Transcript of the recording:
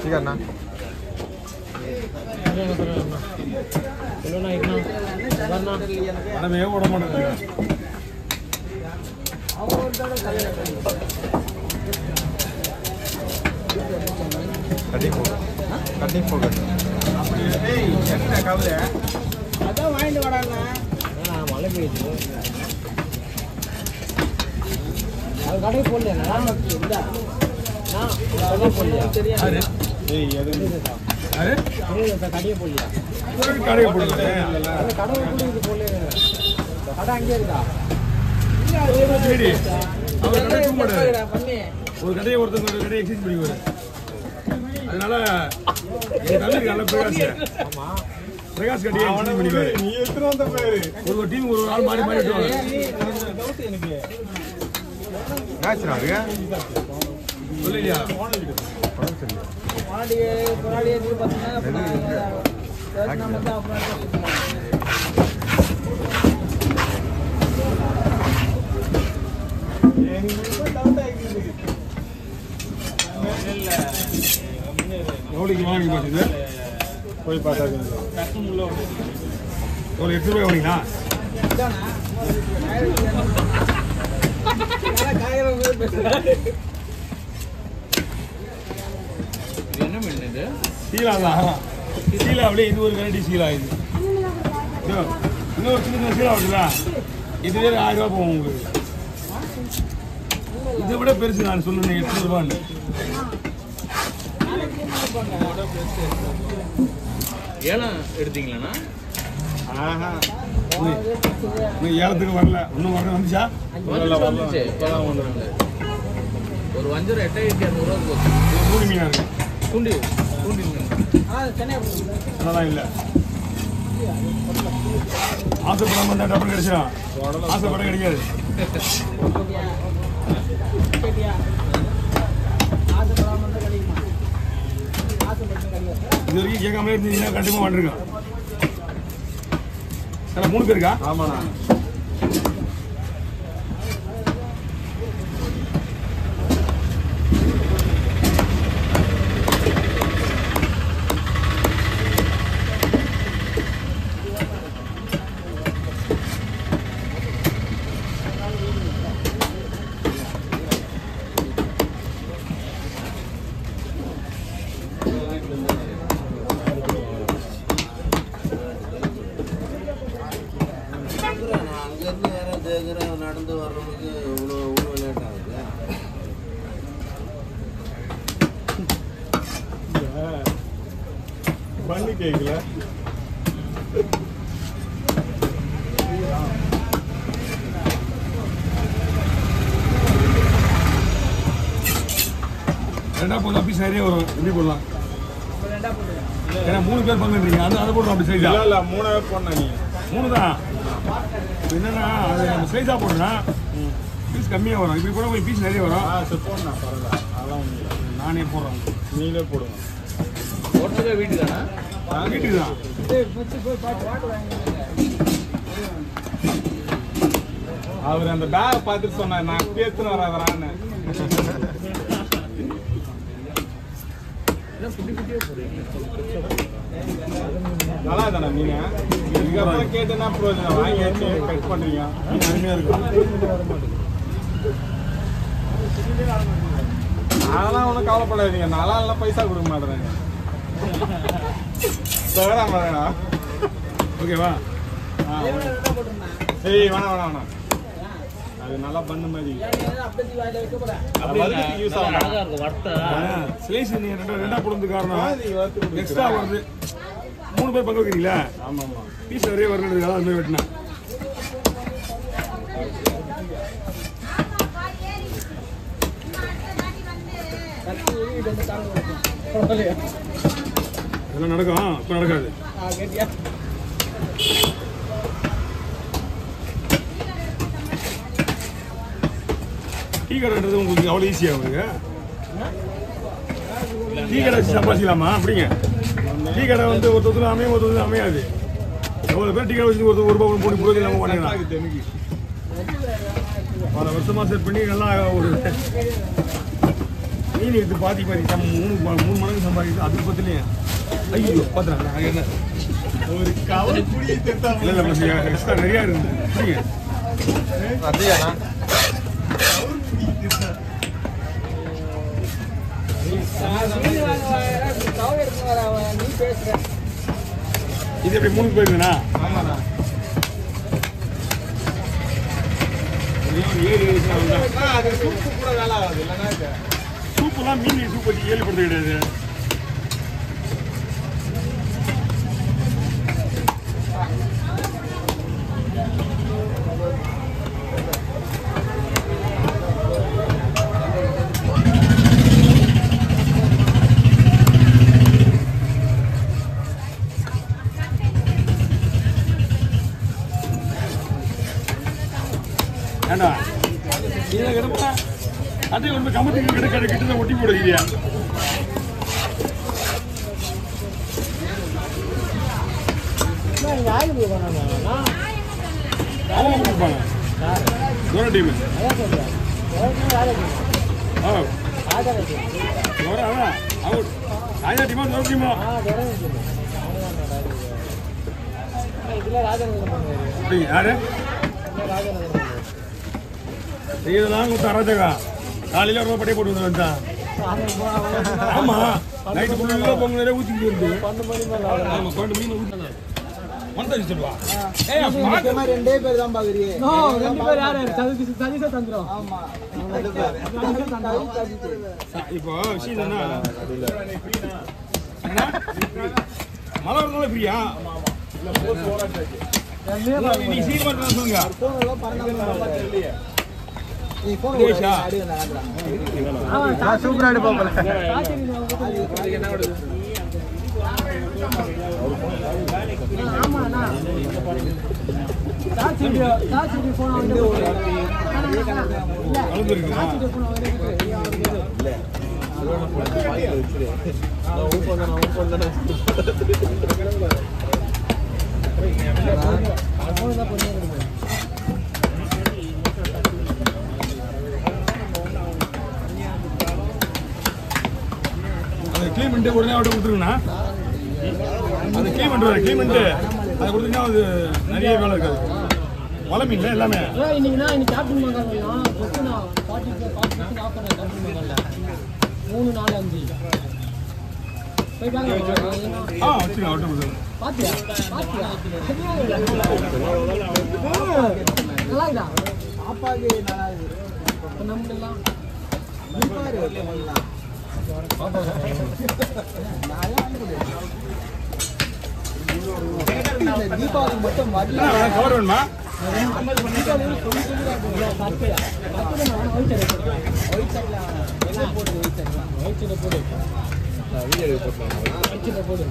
ठीक है ना चलो ना एक ना वरना मैंने मैं ओड़ा मोड़ा कटिंग फोकस அப்படி டேய் என்ன கவலை அத வாங்கிட்டு வரானே நான் மழை பெய்யுது அது கடை போடல நான் இல்ல நான் கடை போடல தெரியாது அரே ஏய் அது அரே இந்த கடையை போடல ஒரு கடையை போடல அந்த கடை போடுறது போடல கடை அங்கே இருக்கா இல்ல சரி அவர் கடை போடுறாரு ஒரு கடையை ஒருத்தங்க ஒரு கடையை எக்ஸ்சேஞ்ச் பண்ணிடுவாரு அதனால தமிழுக்கு நல்ல பிரகாஷ் ஆமா பிரகாஷ் கடையை எக்ஸ்சேஞ்ச் பண்ணிடுவாரு நீ எத்தனை வந்த பேரு ஒரு டீம் ஒரு ஆள் மாறி மாறி விடுவாங்க டவுட் எனக்கு நாச்சுரா இருக்கு சொல்லியா படம் சரியா போராடியே நீ பார்த்தீங்கன்னா நம்ம தான் அப்புறம் எவ்வளோக்கு வாங்கி பார்த்தது போய் பார்த்தாங்க எவ்வளோ 8 ரூபாய் வாங்கினா என்ன பண்ணுது சீலா தான் சீலாவிலே இது ஒரு வெரைட்டி சீலா இது இன்னொரு சின்ன சீலா வருதுல இது வேறு 1000 ரூபா போகும் உங்களுக்கு இதை விட பெருசு நான் சொல்லுறேன் 800 ரூபான்னு ஏன்னா எடுத்தீங்களா ஏலத்துக்கு வரல இன்னும் வர வந்துச்சா வந்துச்சு இப்பதான் ஒன்று ஒரு வஞ்சரம் 8200 போச்சு மூணு மீனா இருக்கு தூண்டி மீன் அதெல்லாம் இல்லை ஆசைப்படாம இருந்தா டபுள் கிடைச்சிடும் ஆசைப்பட கிடைக்காது இது வரைக்கும் கேட்காமலே இருந்தீங்கன்னா கண்டிப்பா வந்துருக்கோம் 3 பேருக்கா ஆமாண்ணா நடந்து வர்றவங்களுக்கு இவ்வளோ லேட் ஆகுது பண்ணி கேட்கல ரெண்டா போதும் அப்படி சரியா வரும் எப்படி போடலாம் ஏன்னா 3 பேர் பங்குறீங்க அதை போடுறோம் அப்படி சைஸா இல்லை 3 பேர் போடணும் நீங்க 3 தான் என்னன்னா அது நம்ம சைஸா போடுறோம்னா பீஸ் கம்மியாக வரும் இப்படி கூட பீஸ் நிறைய வரும் சரி போடணும் பரவாயில்ல அதெல்லாம் ஒன்றும் நானே போடுறேன் நீங்களே போடுங்க போட்டதே வீட்டுக்கு தானே வீட்டுக்கு தான் அவர் அந்த பேக் பார்த்துட்டு சொன்னார் நான் பேத்துன்னு வராதரான்னு நல்லா தானே நீங்க இதுக்கப்புறம் கேட்டுன்னா ப்ரோஜனம் வாங்கியாச்சு கட் பண்றீங்க அருமையா இருக்கும் அதெல்லாம் ஒன்றும் கவலைப்படாதீங்க நல்லா பைசா கொடுக்க மாட்டேறாங்க ஓகேவா சரி வேணாம் அது நல்லா பண்ண மாதிரி யூஸ் ஆகும் ஸ்லைஸ் ரெண்டா போடுறது காரணம் எக்ஸ்ட்ரா வருது 3 பேர் பங்கு வைக்கிறீங்களா ஆமா ஆமா பீஸ் நிறைய வருது அது மாதிரி வெட்டினா இதெல்லாம் நடக்கும் இப்போ நடக்காது டீ கடைன்றது உங்களுக்கு அவ்வளோ ஈஸியாக உங்களுக்கு டீ கடை வச்சு சம்பாதிக்கலாமா அப்படிங்க டீ கடை வந்து ஒருத்தர் அமையும் ஒருத்தர் அமையாது எவ்வளோ பேர் டீ கடை வச்சு ஒருத்தர் 1 ரூபாய் போட்டு புரோஜனம் இல்லாமல் பண்ணிடலாம் பல வருஷமாக செட் பண்ணி நல்லா ஒரு மீன் எடுத்து பாதி மூணு மடங்கு சம்பாதிக்குது அதுக்கு பத்திலையே ஐயோ பார்த்துறாங்க என்ன ஒரு கவலை புடி இல்லை எக்ஸ்ட்ரா நிறையா இருக்குது புரியுங்க அதேண்ணா இது எப்படி 3 போயிருக்குண்ணா ஆமாண்ணா 7 அது சூப்பு கூட வேலை ஆகுது இல்லைன்னா சூப்பெல்லாம் மீன் சூப் வச்சு 7 படுத்து கிடையாது ஏண்டா இதில் கிடப்பா அதே ஒன்று கமத்துக்கு கிட்ட ஒட்டி போடுவியா அவங்க கொடுப்பாங்க தூர டீமு அதான் அவுட் ராஜா டீமா தூர டீமா யாரு இதெல்லாம் கொடுத்த அராஜகா காலையில் ரொம்ப படையை போட்டு வந்து வந்தான் ஆமா நைட்டு ஃபுல்லாக பொங்கல் நிறைய ஊற்றிட்டு வருது 12 மீன் ஊற்றினாங்க வந்து சொல்லுவா ரெண்டே பேர் தான் பாக்குறீங்க இப்போ விஷயம் என்ன மழை வரனால ஃப்ரீயா நீ சீக்கிரமா சொல்லுங்க சூப்பரா எடுப்பாங்க கிளீன் பண்ணிட்டு உடனே அவட்ட கொடுத்துருங்கண்ணா அது கிளீன் பண்ணிட்டு அதை கொடுத்தீங்கன்னா அது நிறைய வேலை இருக்காது வலை மீன் எல்லாமே இன்னைக்கு கேப்டன் மூணு 4 5 வச்சுருங்க அவட்ட கொடுத்துருங்க பாத்தியா நல்லா சாப்பாடு நல்லா நம்மளெல்லாம் தீபாவளி மட்டும் கவர் வேணுமா போடு